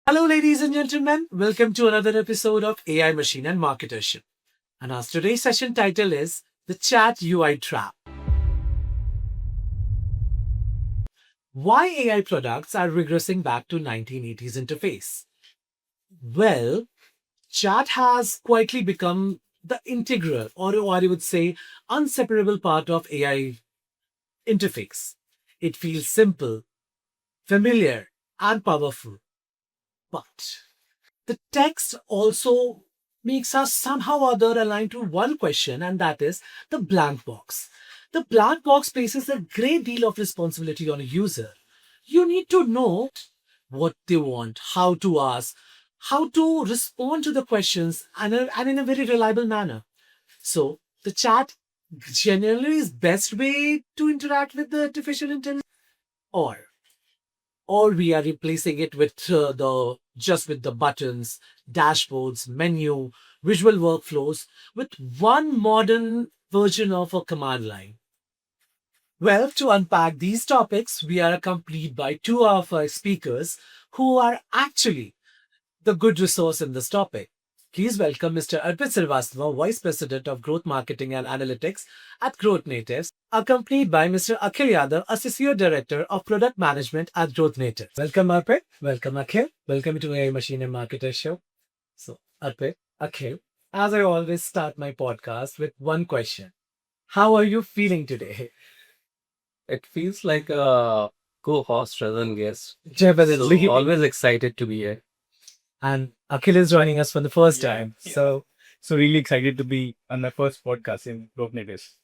Hello, ladies and gentlemen. Welcome to another episode of AI Machine and Marketership. And our today's session title is The Chat UI Trap. Why AI products are regressing back to 1980s interface? Well, chat has quietly become the integral, or I would say, inseparable part of AI interface. It feels simple, familiar, and powerful. But the text also makes us somehow or other aligned to one question, and that is the blank box. The blank box places a great deal of responsibility on a user. You need to know what they want, how to ask, how to respond to the questions, and in a very reliable manner. So, the chat generally is best way to interact with the artificial intelligence, or or we are replacing it with the buttons, dashboards, menu, visual workflows with one modern version of a command line. Well, to unpack these topics, we are accompanied by two of our speakers who are actually the good resource in this topic. Please welcome Mr. Arpit Srivastava, Vice President of Growth Marketing and Analytics at Growth Natives, accompanied by Mr. Akhil Yadav, Associate Director of Product Management at Growth Natives. Welcome, Arpit. Welcome, Akhil. Welcome to AI Machine and Marketer Show. So, Arpit, Akhil, as I always start my podcast with one question. How are you feeling today? It feels like a co-host rather than guest. Definitely. So always excited to be here. And Akhil is joining us for the first time. So really excited to be on my first podcast in Growth Natives.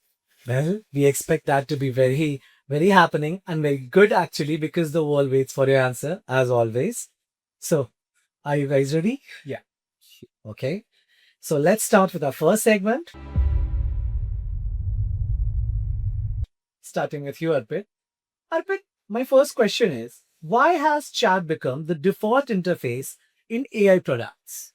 Well, we expect that to be very, very happening and very good actually because the world waits for your answer as always. So, are you guys ready? Yeah. Okay. So, let's start with our first segment. Starting with you, Arpit. Arpit, my first question is why has chat become the default interface in AI products?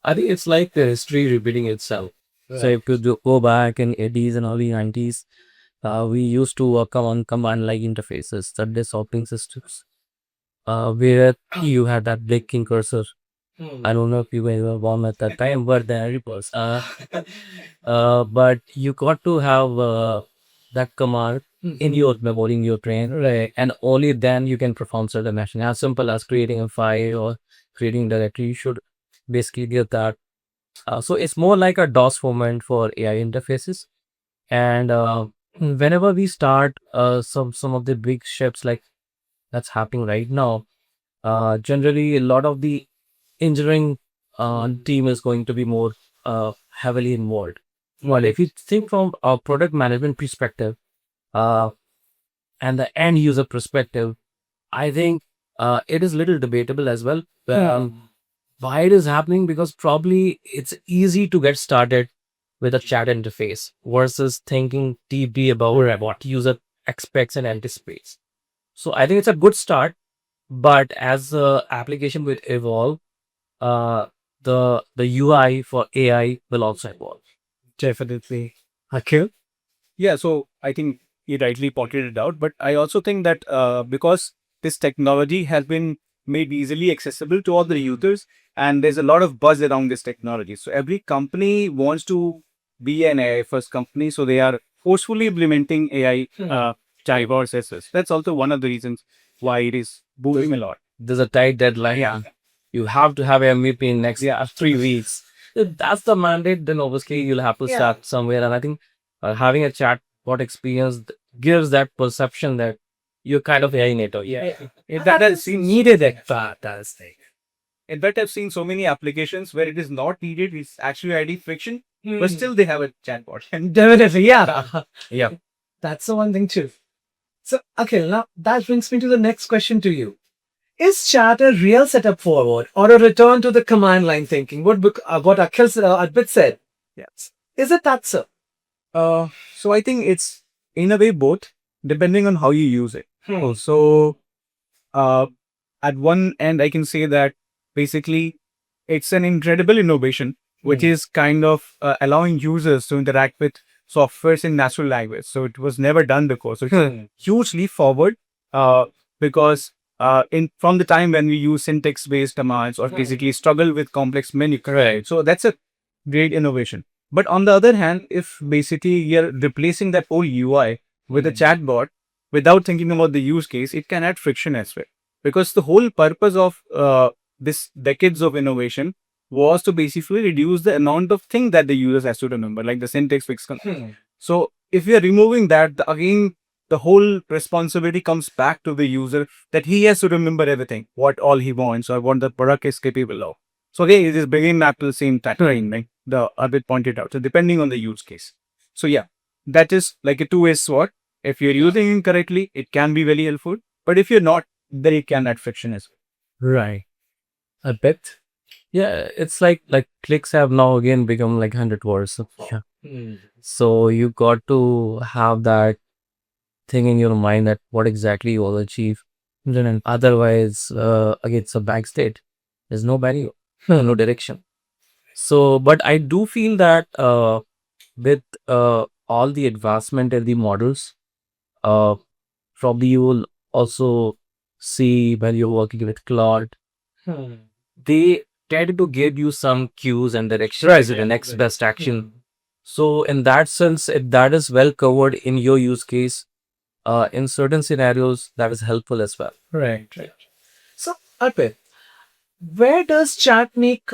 I think it's like the history repeating itself. So Right. if you go back in 80s and early 90s, we used to work on command-like interfaces, that is operating systems, where you had that blinking cursor. I don't know if you were born at that time, but there it was. But you got to have that command in your memory, in your brain, Right. and only then you can perform certain action. As simple as creating a file or creating directory, you should basically get that. So it's more like a DOS format for AI interfaces. And whenever we start some of the big shifts like that's happening right now, generally a lot of the engineering team is going to be more heavily involved. Well, if you think from a product management perspective uh, and the end user perspective, I think it is little debatable as well. Why it is happening? Because probably it's easy to get started with a chat interface versus thinking deeply about what user expects and anticipates. So I think it's a good start, but as the application will evolve, uh, the UI for AI will also evolve. Definitely. Akhil? Yeah, so I think he rightly pointed it out, but I also think that because this technology has been made easily accessible to all the users, and there's a lot of buzz around this technology. So every company wants to be an AI first company, so they are forcefully implementing AI chatbot processes. That's also one of the reasons why it is booming a lot. There's a tight deadline. Yeah. You have to have MVP in next 3 weeks. If that's the mandate, then obviously you'll have to start somewhere. And I think having a chatbot experience gives that perception that you're kind of AI native. Yeah. That, That has is seen needed at fantastic. In fact, I've seen so many applications where it is not needed, it's actually adding friction, but still they have a chatbot. And Definitely, yeah. yeah. That's the one thing too. So, okay, now that brings me to the next question to you. Is chat a real setup forward or a return to the command line thinking? What Akhil Arpit said. Yes. Is it that, sir? So I think it's in a way both, depending on how you use it. So uh, at one end, I can say that basically it's an incredible innovation, which is kind of allowing users to interact with softwares in natural language. So it was never done before. So it's a huge leap forward because in from the time when we use syntax-based commands or basically struggle with complex menu. Correct. So that's a great innovation. But on the other hand, if basically you're replacing that whole UI with a chatbot without thinking about the use case, it can add friction as well. Because the whole purpose of this decades of innovation was to basically reduce the amount of thing that the users has to remember, like the syntax fix. So if we are removing that, again, the whole responsibility comes back to the user that he has to remember everything, what all he wants or what the product is capable of. So again, it is bringing back to the same thing, like the Arpit pointed out. So depending on the use case. So yeah, that is like a two-way sword. If you're using it correctly, it can be very helpful. But if you're not, then it can add friction as well. Right. A bit. Yeah, it's like clicks have now again become like 100 words. So, yeah. So you got to have that thing in your mind that what exactly you will achieve. And otherwise, again, it's a blank state. There's no barrier, no direction. So, but I do feel that with all the advancement in the models, uh, probably you will also see when you're working with Claude, they tend to give you some cues and directions to the next best action. So in that sense, if that is well covered in your use case, in certain scenarios, that is helpful as well. Right. So, Arpit, where does chat make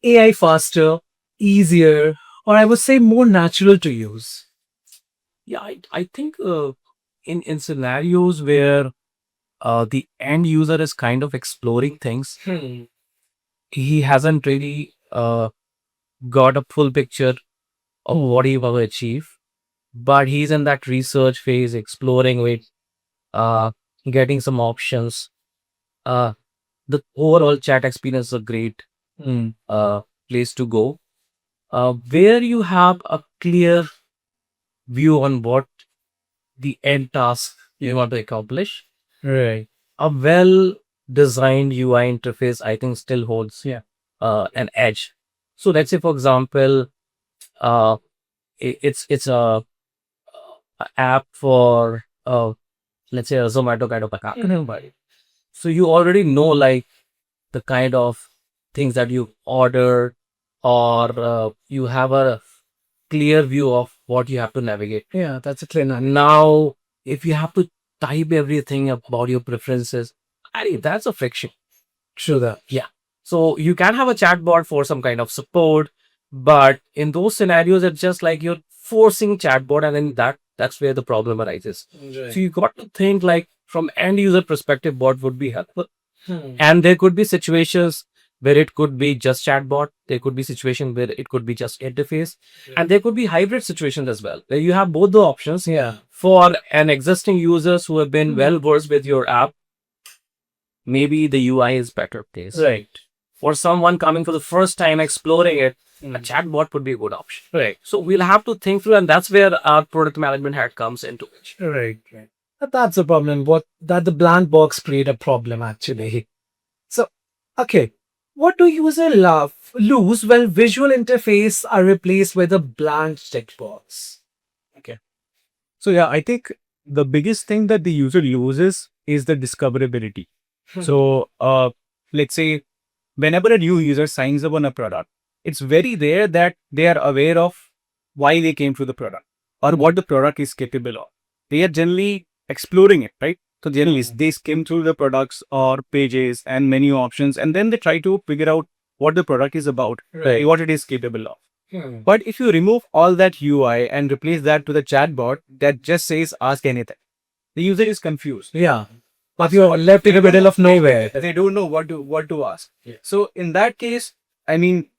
AI faster, easier, or I would say more natural to use? Yeah, I think in scenarios where the end user is kind of exploring things, he hasn't really got a full picture of what he will achieve, but he's in that research phase, exploring with, uh, getting some options. The overall chat experience is a great place to go, where you have a clear view on what the end task you want to accomplish. Right. A well designed UI interface, I think, still holds an edge. So let's say, for example, uh, it's a app for let's say a Zomato kind of a app. So you already know like the kind of things that you order, or you have a clear view of what you have to navigate. Yeah, that's a clear line. Now, if you have to type everything about your preferences, I think that's a friction. True that. Yeah. So you can have a chatbot for some kind of support, but in those scenarios, it's just like you're forcing chatbot, and then that's where the problem arises. Right. So you got to think like from end user perspective, what would be helpful. And there could be situations where it could be just chatbot. There could be situations where it could be just interface, and there could be hybrid situations as well, where you have both the options. Yeah. For an existing users who have been well versed with your app, maybe the UI is better placed. Right. For someone coming for the first time exploring it, a chatbot would be a good option. Right. So we'll have to think through, and that's where our product management hat comes into it. Right. But that's a problem. That the blank box create a problem actually. So, okay, what do users lose when visual interface are replaced with a blank text box? So yeah, I think the biggest thing that the user loses is the discoverability. So let's say whenever a new user signs up on a product, it's very rare that they are aware of why they came to the product or what the product is capable of. They are generally exploring it, right? So generally they skim through the products or pages and menu options, and then they try to figure out what the product is about, Right. what it is capable of. But if you remove all that UI and replace that to the chatbot that just says ask anything, the user is confused. Yeah. But you're left in the middle of nowhere. They don't know what to ask. So in that case, I mean,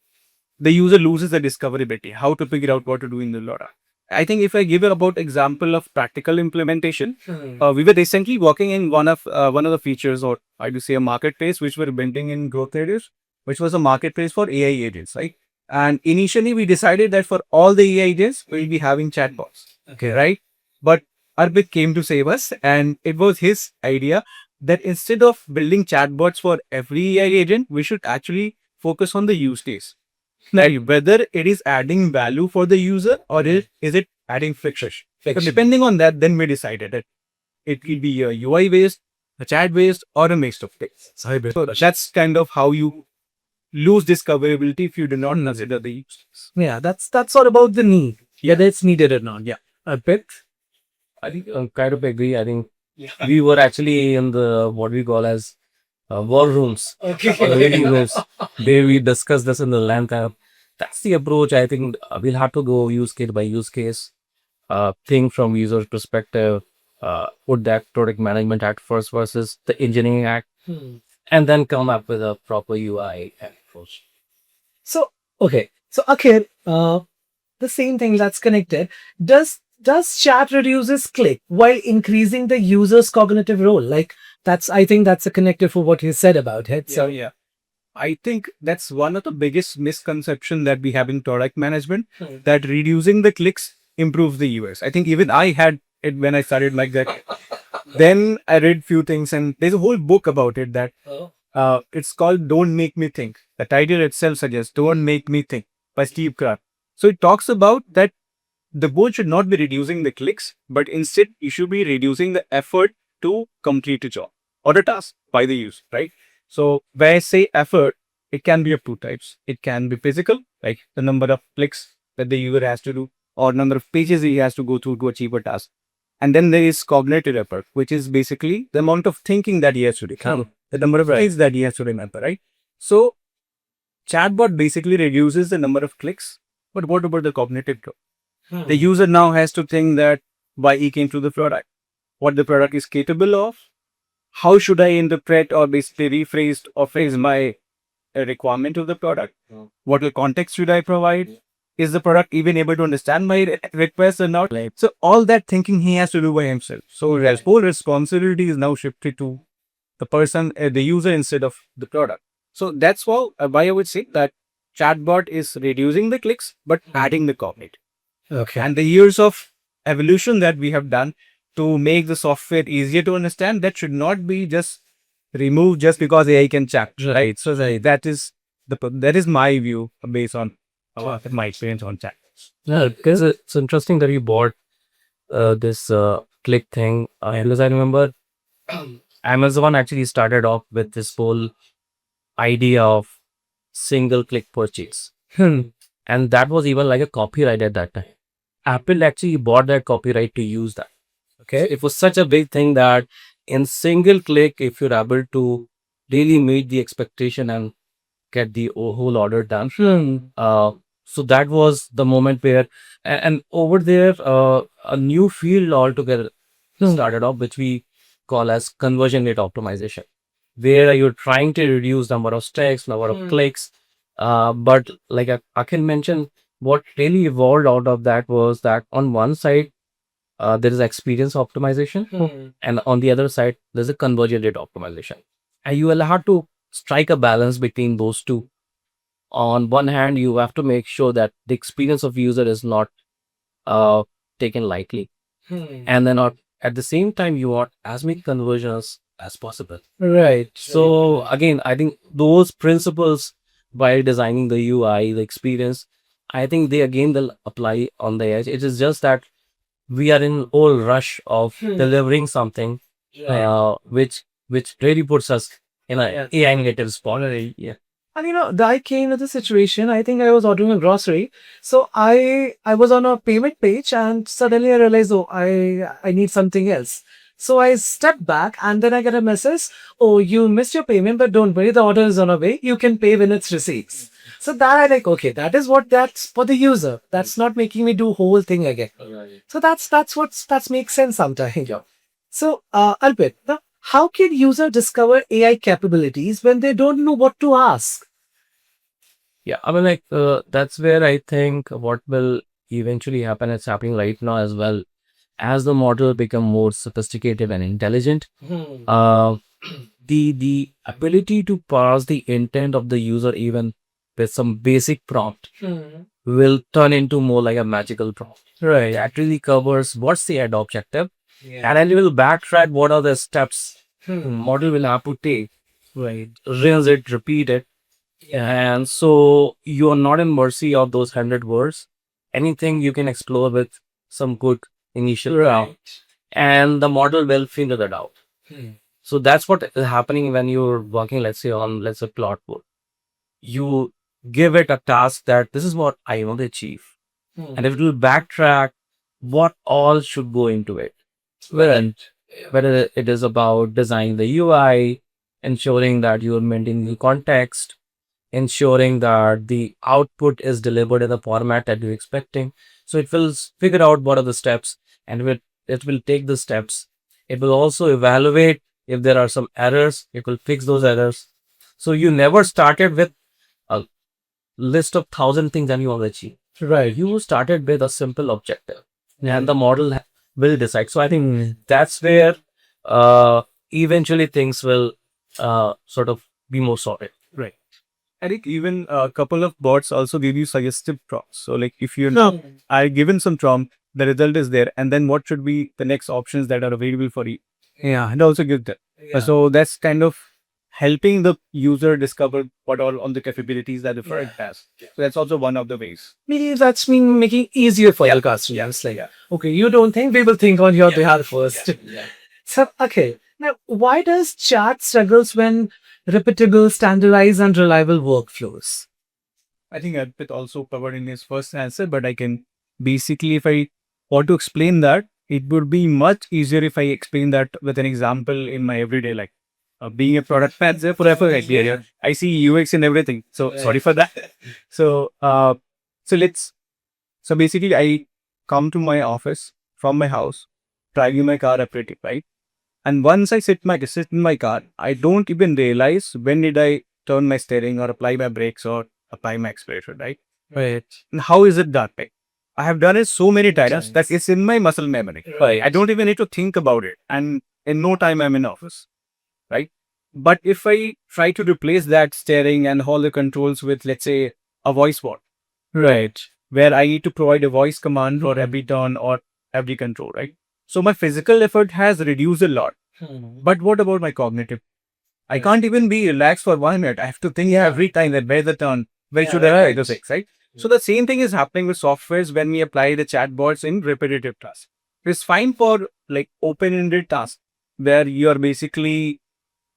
the user loses the discoverability, how to figure out what to do in the LoRa. I think if I give you about example of practical implementation, we were recently working in one of the features, or I would say a marketplace, which we're building in growth areas, which was a marketplace for AI agents, right? And initially we decided that for all the AI agents, we'll be having chatbots. Okay. Right? But Arpit came to save us, and it was his idea that instead of building chatbots for every AI agent, we should actually focus on the use case. Like whether it is adding value for the user or is it adding friction. So depending on that, then we decided that it will be UI based, a chat based or a mix of text. So that's kind of how you lose discoverability if you do not consider the use case. Yeah, that's all about the need, whether it's needed or not. Yeah. Arpit? I think kind of agree. I think we were actually in the what we call as war rooms or reading rooms where we discuss this in the length. That's the approach. I think we'll have to go use case by use case, think from user perspective, put that product management act first versus the engineering act, and then come up with a proper UI approach. So, okay. So, Akhil, the same thing that's connected. Does chat reduces click while increasing the user's cognitive role? Like I think that's a connector for what you said about it. So, Yeah. I think that's one of the biggest misconception that we have in product management, that reducing the clicks improves the UX. I think even I had it when I started like that. Then I read few things and there's a whole book about it that it's called Don't Make Me Think. The title itself suggests Don't Make Me Think by Steve Kraft. So it talks about that the goal should not be reducing the clicks, but instead you should be reducing the effort to complete a job or a task by the user, right? So when I say effort, it can be of two types. It can be physical, like the number of clicks that the user has to do or number of pages he has to go through to achieve a task. And then there is cognitive effort, which is basically the amount of thinking that he has to do, the number of lines that he has to remember, right? So chatbot basically reduces the number of clicks, but what about the cognitive growth? The user now has to think that why he came to the product, what the product is capable of, how should I interpret or basically rephrase or phrase my requirement of the product, what context should I provide, is the product even able to understand my request or not? So all that thinking he has to do by himself. So his whole responsibility is now shifted to the person, the user instead of the product. So that's why I would say that chatbot is reducing the clicks but adding the cognitive. okay. And the years of evolution that we have done to make the software easier to understand, that should not be just removed just because AI can chat, right? So that is my view based on my experience on chat. Yeah, because it's interesting that you bought this click thing. Because I remember Amazon actually started off with this whole idea of single click purchase. And that was even like a copyright at that time. Apple actually bought that copyright to use that. Okay. It was such a big thing that in single click, if you're able to really meet the expectation and get the whole order done. So that was the moment where, and over there, a new field altogether started off, which we call as conversion rate optimization, where you're trying to reduce number of steps, number of clicks. But like Akhil mentioned, what really evolved out of that was that on one side, there is experience optimization, and on the other side, there's a conversion rate optimization. And you will have to strike a balance between those two. On one hand, you have to make sure that the experience of user is not taken lightly. And then at the same time, you want as many conversions as possible. Right. So again, I think those principles by designing the UI, the experience, I think they'll apply on the edge. It is just that we are in whole rush of delivering something, which really puts us in a AI native spot. Yeah. And I came to the situation. I think I was ordering a grocery, so I was on a payment page, and suddenly I realized, oh, I need something else. So I stepped back, and then I get a message, oh, you missed your payment, but don't worry, the order is on the way. You can pay when it's receipts. So that I like, okay, that's for the user. That's not making me do whole thing again. So that makes sense sometimes. So, Arpit, now, how can user discover AI capabilities when they don't know what to ask? Yeah, I mean, like, that's where I think what will eventually happen, it's happening right now as well. As the model become more sophisticated and intelligent, uh, the ability to parse the intent of the user even with some basic prompt will turn into more like a magical prompt. Right. That really covers what's the ad objective, and then you will backtrack what are the steps model will have to take. Right. Rinse it, repeat it, and so you are not in mercy of those 100 words. Anything you can explore with some good initial prompt, and the model will figure that out. So that's what is happening when you're working, let's say, on, let's say, plot board. You give it a task that this is what I want to achieve. And it will backtrack what all should go into it. Whether it is about designing the UI, ensuring that you're maintaining the context, ensuring that the output is delivered in the format that you're expecting. So it will figure out what are the steps, and it will take the steps. It will also evaluate if there are some errors, it will fix those errors. So you never started with a list of 1,000 things and you want to achieve. Right. You started with a simple objective, and the model will decide. So I think that's where eventually things will sort of be more sorted. Right. I think even a couple of bots also give you suggestive prompts. So like if you're I given some prompt, the result is there, and then what should be the next options that are available for you? Yeah, and also give that. So that's kind of helping the user discover what all on the capabilities that the product has. So that's also one of the ways. Maybe that's mean making easier for your customers. Like, okay, you don't think, we will think on your behalf first. So, okay. Now, why does chat struggles when repeatable, standardized, and reliable workflows? I think Arpit also covered in his first answer, but I can basically, if I want to explain that, it would be much easier if I explain that with an example in my everyday life. Being a product manager forever, I see UX and everything. So sorry for that. So, so basically I come to my office from my house, driving my car operating, right? And once I sit in my car, I don't even realize when did I turn my steering or apply my brakes or apply my accelerator, right? Right. And how is it done? Like, I have done it so many times that it's in my muscle memory. Right. I don't even need to think about it. And in no time, I'm in office, right? But if I try to replace that steering and all the controls with, let's say, a voice bot, Right. where I need to provide a voice command for every turn or every control, right? So my physical effort has reduced a lot. But what about my cognitive? I can't even be relaxed for 1 minute. I have to think every time that where's the turn, where should I try to fix, right? So the same thing is happening with softwares when we apply the chatbots in repetitive tasks. It's fine for like open-ended tasks where you are basically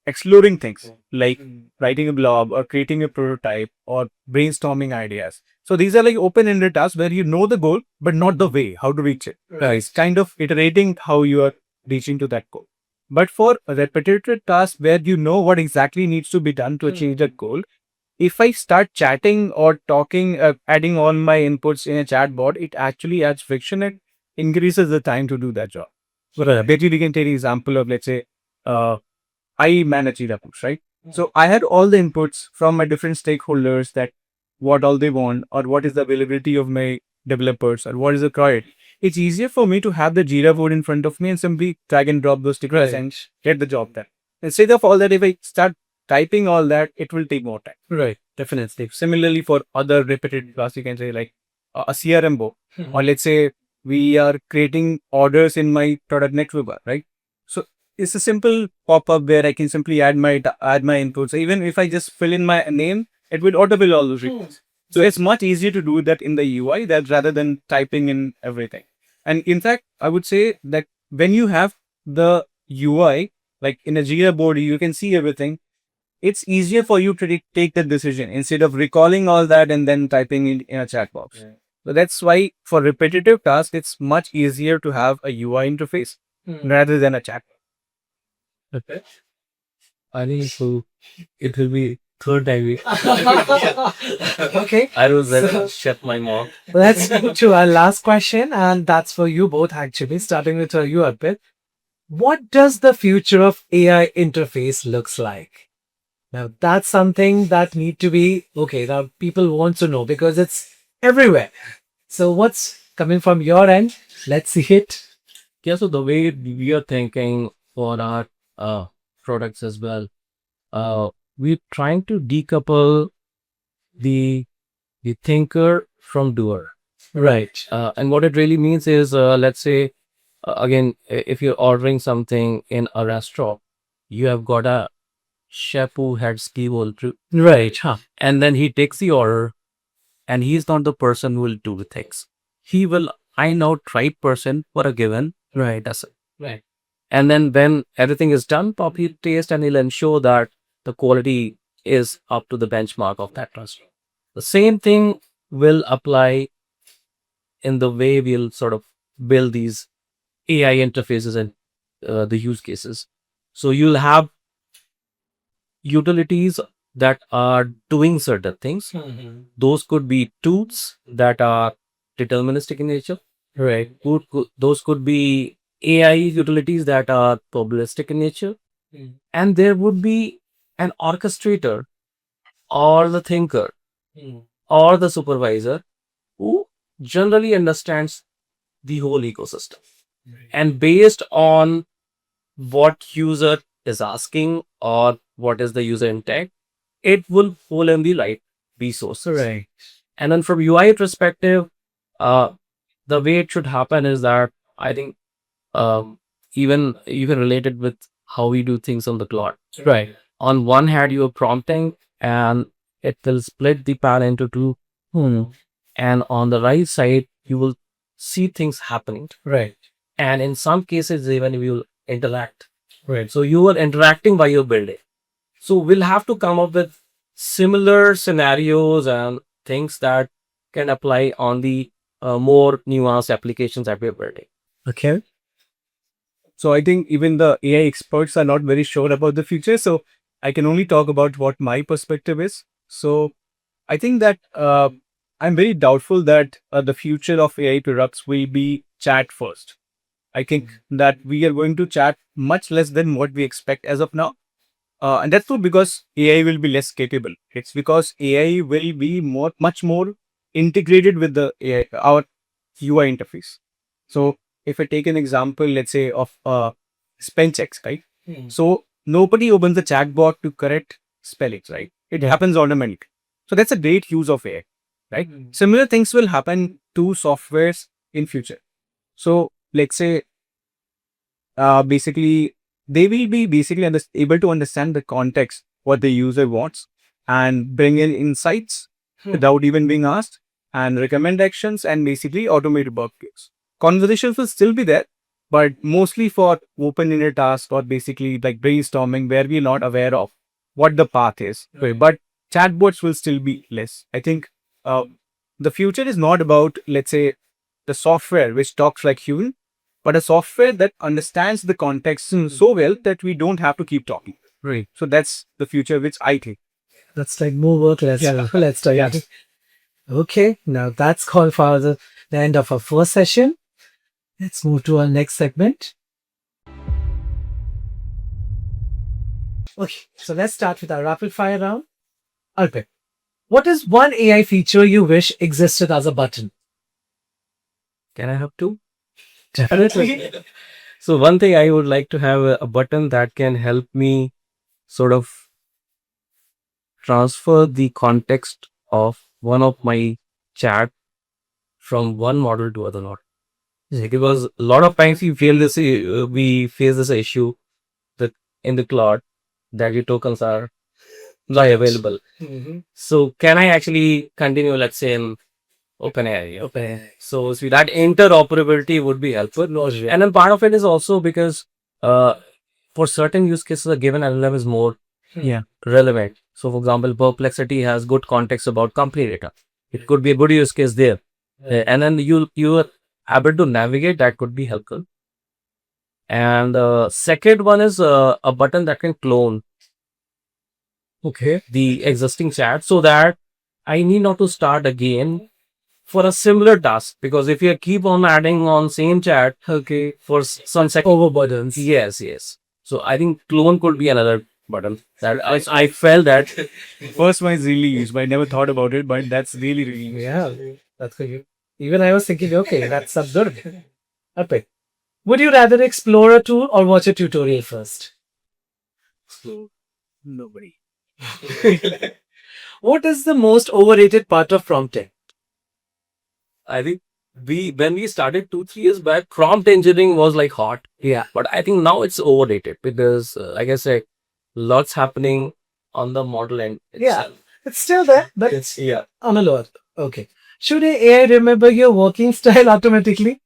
exploring things like writing a blog or creating a prototype or brainstorming ideas. So these are like open-ended tasks where you know the goal, but not the way, how to reach it. It's kind of iterating how you are reaching to that goal. But for a repetitive task where you know what exactly needs to be done to achieve that goal, if I start chatting or talking, adding all my inputs in a chat bot, it actually adds friction and increases the time to do that job. So basically, we can take an example of, let's say, I manage Yadav, right? So I had all the inputs from my different stakeholders that what all they want or what is the availability of my developers or what is required. It's easier for me to have the Jira board in front of me and simply drag and drop those tickets and get the job done. Instead of all that, if I start typing all that, it will take more time. Right. Definitely. Similarly, for other repetitive tasks, you can say like a CRM board, or let's say we are creating orders in my product network, right? So it's a simple pop-up where I can simply add my inputs. Even if I just fill in my name, it will auto-fill all those records. So it's much easier to do that in the UI that rather than typing in everything. And in fact, I would say that when you have the UI, like in a Jira board, you can see everything. It's easier for you to take the decision instead of recalling all that and then typing in a chat box. So that's why for repetitive tasks, it's much easier to have a UI interface rather than a chat. Okay. I think so. It will be third time we Okay. I will then shut my mouth. Let's move to our last question, and that's for you both actually, starting with you, Arpit. What does the future of AI interface looks like? Now, that's something that need to be, okay, now people want to know because it's everywhere. So what's coming from your end? Let's see it. Yeah, so the way we are thinking for our products as well, we're trying to decouple the thinker from doer. Right. And what it really means is, let's say, again, if you're ordering something in a restaurant, you have got a chef who had skill all through, Right. Huh. and then he takes the order, and he's not the person who will do the things. He will find out right person for a given Right. task. Right. And then when everything is done, properly taste, and he'll ensure that the quality is up to the benchmark of that restaurant. The same thing will apply in the way we'll sort of build these AI interfaces and the use cases. So you'll have utilities that are doing certain things. Those could be tools that are deterministic in nature. Right. Those could be AI utilities that are probabilistic in nature. And there would be an orchestrator or the thinker or the supervisor who generally understands the whole ecosystem. And based on what user is asking or what is the user intent, it will pull in the right resources. Right. And then from UI perspective, the way it should happen is that I think even you can relate it with how we do things on the cloud. Right. On one hand, you are prompting and it will split the pan into two. And on the right side, you will see things happening. Right. And in some cases, even you will interact. Right. So you are interacting while you're building. So we'll have to come up with similar scenarios and things that can apply on the more nuanced applications that we're building. Okay. So I think even the AI experts are not very sure about the future. So I can only talk about what my perspective is. So I think that I'm very doubtful that the future of AI products will be chat first. I think that we are going to chat much less than what we expect as of now. And that's not because AI will be less capable. It's because AI will be much more integrated with the AI, our UI interface. So if I take an example, let's say of spell checks, right? So nobody opens the chatbot to correct spellings, right? It happens automatically. So that's a great use of AI, right? Similar things will happen to softwares in future. So let's say basically they will be basically able to understand the context, what the user wants, and bring in insights without even being asked, and recommend actions and basically automate workflows. Conversations will still be there, but mostly for open-ended tasks or basically like brainstorming where we're not aware of what the path is. Right. But chatbots will still be less. I think the future is not about, let's say, the software which talks like human, but a software that understands the context so well that we don't have to keep talking. Right. So that's the future which I think. That's like more work, less Yeah. let's try Yeah. it. Okay, now that's called for the end of our first session. Let's move to our next segment. Okay, so let's start with our rapid fire round. Arpit, what is one AI feature you wish existed as a button? Can I have two? Definitely. So one thing I would like to have a button that can help me sort of transfer the context of one of my chat from one model to other model. Because a lot of times we face this issue that in the cloud that your tokens are not available. So can I actually continue, let's say, in OpenAI? Okay. So that interoperability would be helpful. And then part of it is also because for certain use cases, a given LLM is more relevant. So for example, Perplexity has good context about company data. It could be a good use case there. And then you are able to navigate, that could be helpful. And second one is a button that can clone Okay. the existing chat so that I need not to start again for a similar task, because if you keep on adding on same chat for some second Overburdens. yes, so I think clone could be another button that I felt that First one is really used, but I never thought about it, but that's really, really used. Yeah, that's good. Even I was thinking, okay, that's absurd. Arpit, would you rather explore a tool or watch a tutorial first? So nobody. What is the most overrated part of prompting? I think when we started 2-3 years back, prompt engineering was like hot, Yeah. but I think now it's overrated because like I said, lots happening on the model end Yeah. itself. It's still there, but It's on a lower. Okay. Should AI remember your working style automatically?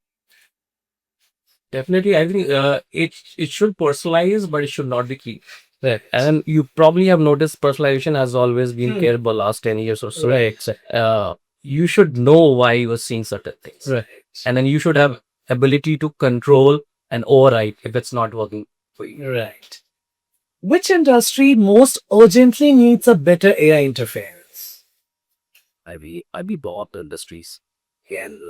Definitely, I think it should personalize, but it should not be key. Right. And you probably have noticed personalization has always been there for last 10 years or so. Right. You should know why you are seeing certain things. Right. And then you should have ability to control and override if it's not working for you. Right. Which industry most urgently needs a better AI interface? I be both industries. And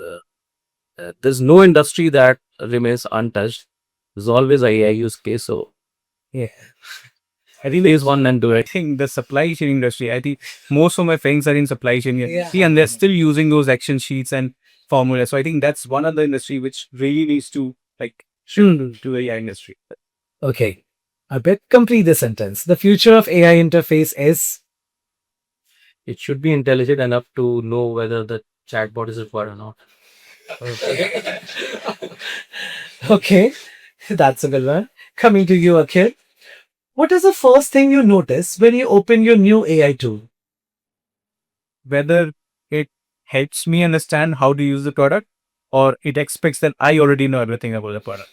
there's no industry that remains untouched. There's always a AI use case. So Yeah. I think phase one and do I it. think the supply chain industry, I think most of my friends are in supply chain. Yeah. See, and they're still using those action sheets and formulas. So I think that's one other industry which really needs to like shift to the AI industry. Okay. Arpit, complete the sentence. The future of AI interface is. It should be intelligent enough to know whether the chatbot is required or not. Okay. That's a good one. Coming to you, Akhil. What is the first thing you notice when you open your new AI tool? Whether it helps me understand how to use the product or it expects that I already know everything about the product.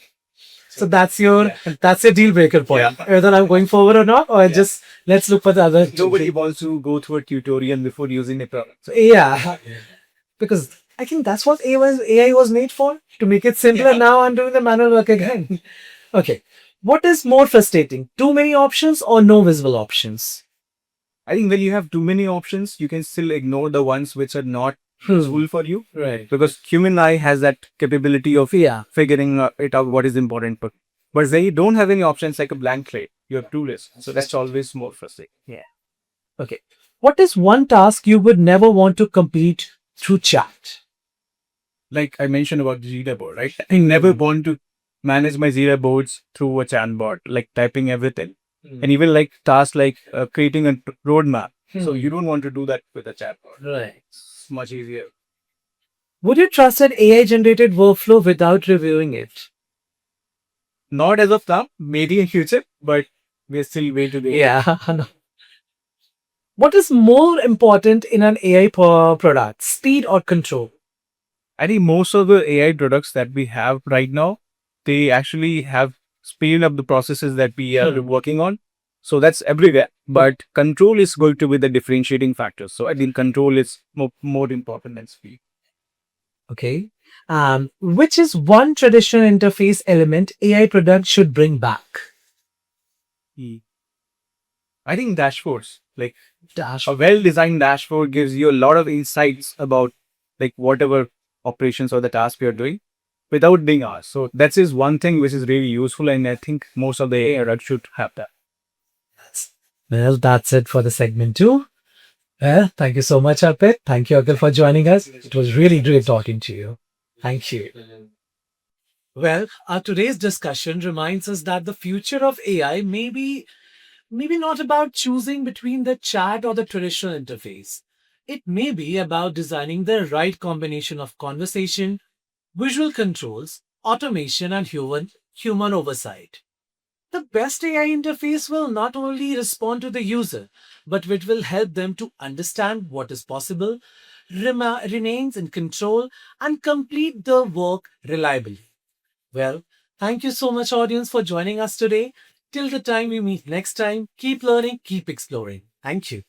So that's your deal breaker point. Whether I'm going forward or not, or just let's look for the other. Nobody wants to go through a tutorial before using the product. So yeah, because I think that's what AI was made for, to make it simpler. Now I'm doing the manual work again. Okay, what is more frustrating? Too many options or no visible options? I think when you have too many options, you can still ignore the ones which are not useful for you. Right. Because human eye has that capability of Yeah. figuring it out what is important. But when you don't have any options like a blank slate, you have two lists. So that's always more frustrating. Okay. What is one task you would never want to complete through chat? Like I mentioned about the Jira board, right? I never want to manage my Jira boards through a chat board, like typing everything. And even like tasks like creating a roadmap. So you don't want to do that with a chat board. Right. It's much easier. Would you trust an AI generated workflow without reviewing it? Not as of now, maybe in future, but we're still way to go. Yeah. No. What is more important in an AI product, speed or control? I think most of the AI products that we have right now, they actually have speeding up the processes that we are working on. So that's everywhere. But control is going to be the differentiating factor. So I think control is more important than speed. Okay. Which is one traditional interface element AI product should bring back? I think dashboards, like Dash. a well-designed dashboard gives you a lot of insights about like whatever operations or the task you're doing without being asked. So that is one thing which is really useful. And I think most of the AI products should have that. Well, that's it for the segment 2. Well, thank you so much, Arpit. Thank you, Akhil, for joining us. It was really great talking to you. Thank you. Well, our today's discussion reminds us that the future of AI may be maybe not about choosing between the chat or the traditional interface. It may be about designing the right combination of conversation, visual controls, automation, and human oversight. The best AI interface will not only respond to the user, but it will help them to understand what is possible, remains in control, and complete the work reliably. Well, thank you so much, audience, for joining us today. Till the time we meet next time, keep learning, keep exploring. Thank you.